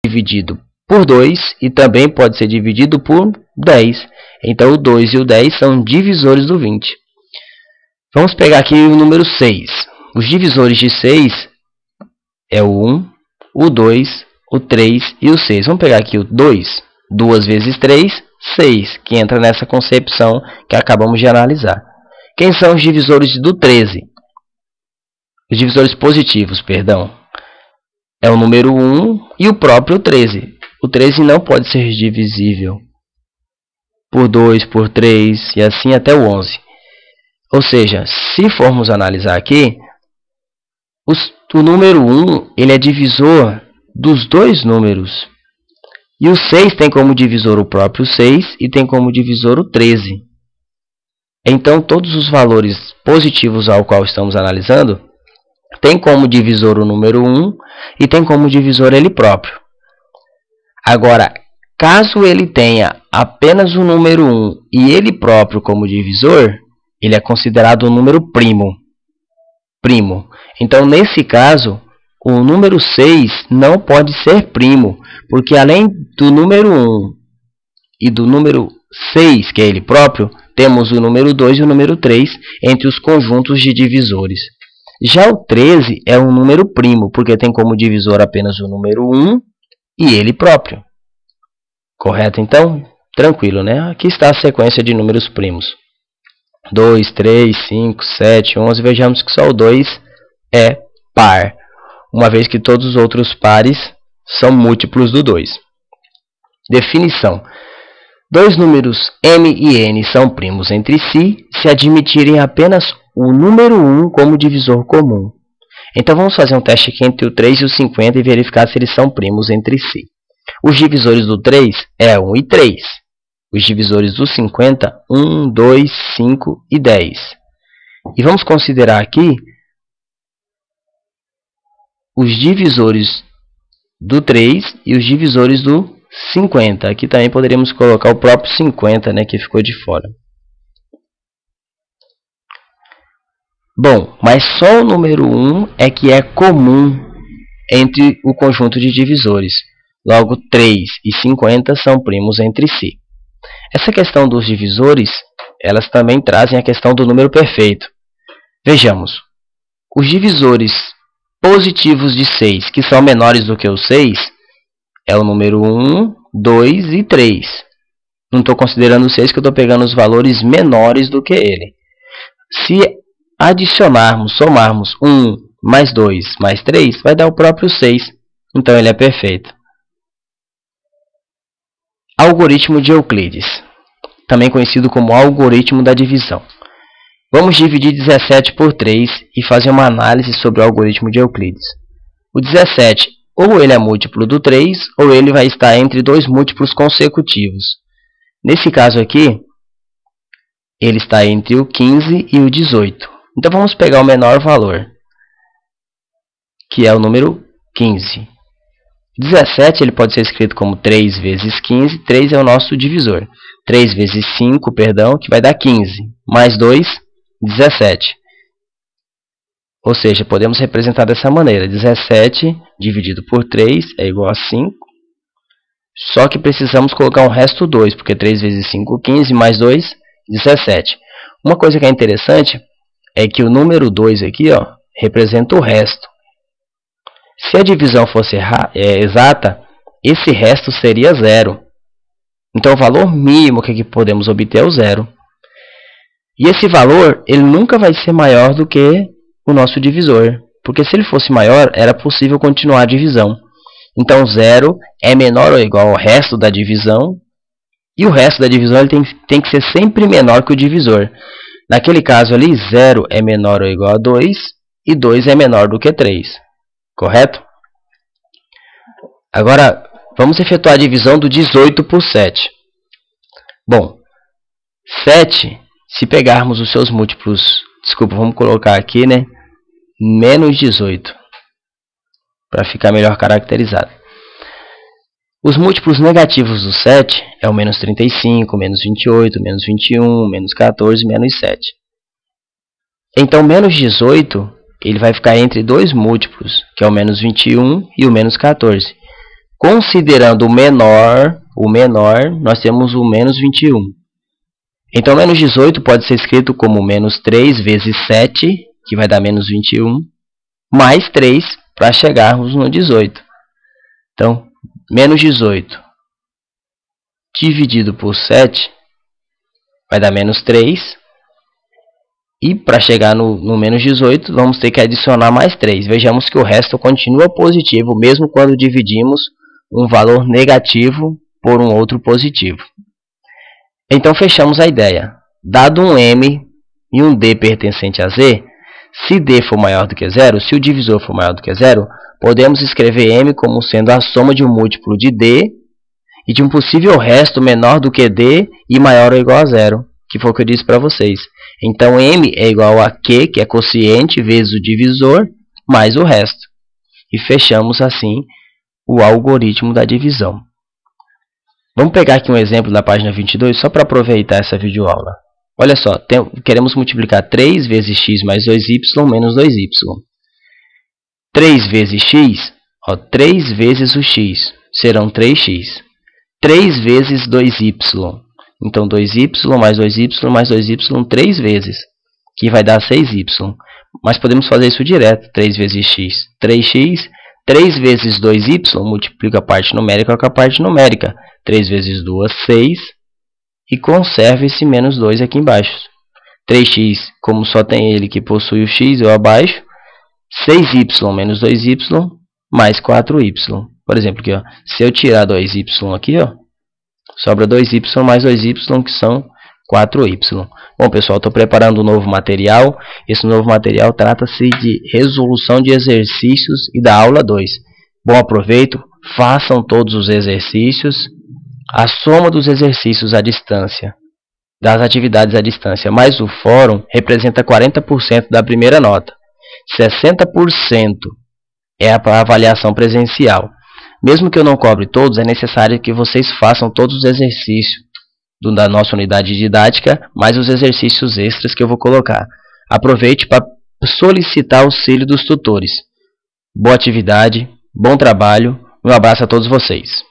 dividido por 2 e também pode ser dividido por 10. Então, o 2 e o 10 são divisores do 20. Vamos pegar aqui o número 6. Os divisores de 6 é o 1, o 2, o 3 e o 6. Vamos pegar aqui o 2. 2 vezes 3, 6, que entra nessa concepção que acabamos de analisar. Quem são os divisores do 13? Os divisores positivos, perdão. É o número 1 e o próprio 13. O 13 não pode ser divisível por 2, por 3 e assim até o 11. Ou seja, se formos analisar aqui, o número 1 ele é divisor dos dois números. E o 6 tem como divisor o próprio 6 e tem como divisor o 13. Então, todos os valores positivos ao qual estamos analisando tem como divisor o número 1 e tem como divisor ele próprio. Agora, caso ele tenha apenas o número 1 e ele próprio como divisor, ele é considerado um número primo. Então, nesse caso, o número 6 não pode ser primo, porque além do número 1 e do número 6, que é ele próprio, temos o número 2 e o número 3 entre os conjuntos de divisores. Já o 13 é um número primo, porque tem como divisor apenas o número 1 e ele próprio. Correto, então? Tranquilo, né? Aqui está a sequência de números primos. 2, 3, 5, 7, 11. Vejamos que só o 2 é par, uma vez que todos os outros pares são múltiplos do 2. Definição. Dois números m e n são primos entre si se admitirem apenas o número 1 como divisor comum. Então, vamos fazer um teste aqui entre o 3 e o 50 e verificar se eles são primos entre si. Os divisores do 3 é 1 e 3. Os divisores do 50, 1, 2, 5 e 10. E vamos considerar aqui os divisores do 3 e os divisores do 50. Aqui também poderíamos colocar o próprio 50, né, que ficou de fora. Bom, mas só o número 1 é que é comum entre o conjunto de divisores. Logo, 3 e 50 são primos entre si. Essa questão dos divisores, elas também trazem a questão do número perfeito. Vejamos, os divisores positivos de 6, que são menores do que o 6, é o número 1, 2 e 3. Não estou considerando o 6, que eu estou pegando os valores menores do que ele. Se adicionarmos, somarmos 1 mais 2 mais 3, vai dar o próprio 6. Então, ele é perfeito. Algoritmo de Euclides, também conhecido como algoritmo da divisão. Vamos dividir 17 por 3 e fazer uma análise sobre o algoritmo de Euclides. O 17, ou ele é múltiplo do 3, ou ele vai estar entre dois múltiplos consecutivos. Nesse caso aqui, ele está entre o 15 e o 18. Então, vamos pegar o menor valor, que é o número 15. 17 ele pode ser escrito como 3 vezes 15. 3 é o nosso divisor. 3 vezes 5, perdão, que vai dar 15. Mais 2, 17. Ou seja, podemos representar dessa maneira. 17 dividido por 3 é igual a 5. Só que precisamos colocar um resto 2, porque 3 vezes 5, 15, mais 2, 17. Uma coisa que é interessante é que o número 2 aqui, ó, representa o resto. Se a divisão fosse exata, esse resto seria 0. Então, o valor mínimo que podemos obter é o 0. E esse valor ele nunca vai ser maior do que o nosso divisor. Porque se ele fosse maior, era possível continuar a divisão. Então, 0 é menor ou igual ao resto da divisão. E o resto da divisão ele tem que ser sempre menor que o divisor. Naquele caso ali, 0 é menor ou igual a 2 e 2 é menor do que 3. Correto? Agora, vamos efetuar a divisão do 18 por 7. Bom, 7, se pegarmos os seus múltiplos, desculpa, vamos colocar aqui, né? Menos 18, para ficar melhor caracterizado. Os múltiplos negativos do 7 é o menos 35, menos 28, menos 21, menos 14, menos 7. Então, menos 18... ele vai ficar entre dois múltiplos, que é o menos 21 e o menos 14. Considerando o menor, nós temos o menos 21. Então, menos 18 pode ser escrito como menos 3 vezes 7, que vai dar menos 21, mais 3 para chegarmos no 18. Então, menos 18 dividido por 7 vai dar menos 3. E para chegar no menos 18, vamos ter que adicionar mais 3. Vejamos que o resto continua positivo, mesmo quando dividimos um valor negativo por um outro positivo. Então, fechamos a ideia. Dado um m e um d pertencente a z, se d for maior do que 0, se o divisor for maior do que 0, podemos escrever m como sendo a soma de um múltiplo de d e de um possível resto menor do que d e maior ou igual a 0, que foi o que eu disse para vocês. Então, m é igual a q, que é quociente, vezes o divisor, mais o resto. E fechamos, assim, o algoritmo da divisão. Vamos pegar aqui um exemplo da página 22, só para aproveitar essa videoaula. Olha só, queremos multiplicar 3 vezes x mais 2y menos 2y. 3 vezes x, 3 vezes o x, serão 3x. 3 vezes 2y. Então, 2y mais 2y mais 2y 3 vezes, que vai dar 6y. Mas podemos fazer isso direto. 3 vezes x, 3x. 3 vezes 2y, multiplica a parte numérica com a parte numérica. 3 vezes 2, 6. E conserva esse menos 2 aqui embaixo. 3x, como só tem ele que possui o x, eu abaixo. 6y menos 2y mais 4y. Por exemplo, aqui, se eu tirar 2y aqui, sobra 2y mais 2y, que são 4y. Bom, pessoal, estou preparando um novo material. Esse novo material trata-se de resolução de exercícios e da aula 2. Bom aproveito, façam todos os exercícios. A soma dos exercícios à distância, das atividades à distância, mais o fórum, representa 40% da primeira nota. 60% é a avaliação presencial. Mesmo que eu não cobre todos, é necessário que vocês façam todos os exercícios da nossa unidade didática, mais os exercícios extras que eu vou colocar. Aproveite para solicitar auxílio dos tutores. Boa atividade, bom trabalho, um abraço a todos vocês.